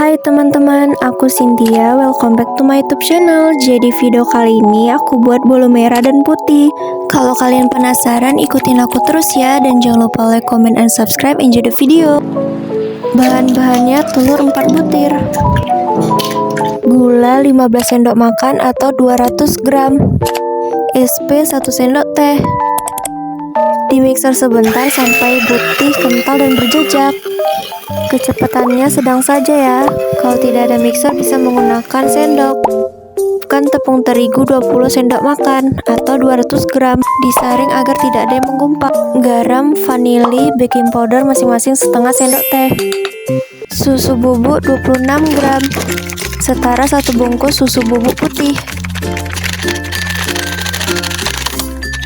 Hai teman-teman, aku Cynthia, welcome back to my YouTube channel. Jadi video kali ini aku buat bolu merah dan putih. Kalau kalian penasaran, ikutin aku terus ya. Dan jangan lupa like, comment, and subscribe, enjoy the video. Bahan-bahannya telur 4 butir, gula 15 sendok makan atau 200 gram, SP 1 sendok teh. Di mixer sebentar sampai putih, kental, dan berjejak. Kecepatannya sedang saja ya. Kalau tidak ada mixer bisa menggunakan sendok. Bukan tepung terigu 20 sendok makan atau 200 gram. Disaring agar tidak ada yang menggumpak. Garam, vanili, baking powder masing-masing setengah sendok teh. Susu bubuk 26 gram. Setara 1 bungkus susu bubuk putih.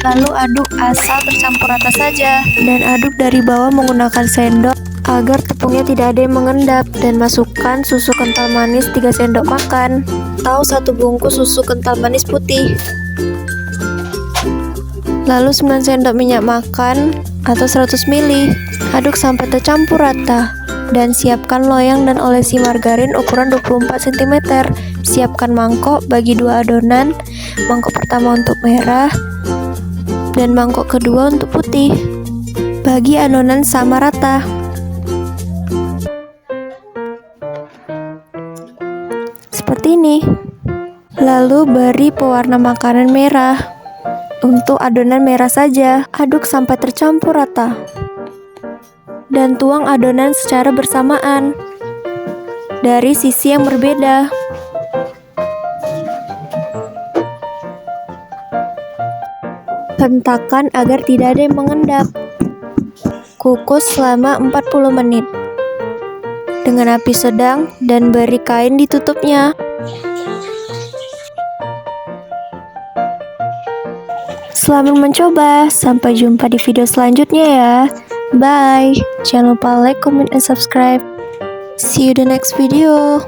Lalu aduk asal tercampur rata saja. Dan aduk dari bawah menggunakan sendok agar tepungnya tidak ada yang mengendap, dan masukkan susu kental manis 3 sendok makan atau 1 bungkus susu kental manis putih. Lalu 9 sendok minyak makan atau 100 ml. Aduk sampai tercampur rata dan siapkan loyang dan olesi margarin ukuran 24 cm. Siapkan mangkok, bagi 2 adonan. Mangkok pertama untuk merah dan mangkok kedua untuk putih. Bagi adonan sama rata. Seperti ini. Lalu beri pewarna makanan merah. Untuk adonan merah saja, aduk sampai tercampur rata. Dan tuang adonan secara bersamaan dari sisi yang berbeda. Hentakan agar tidak ada yang mengendap. Kukus selama 40 menit. Dengan api sedang dan beri kain ditutupnya. Selamat mencoba, sampai jumpa di video selanjutnya ya. Bye. Jangan lupa like, comment, and subscribe. See you the next video.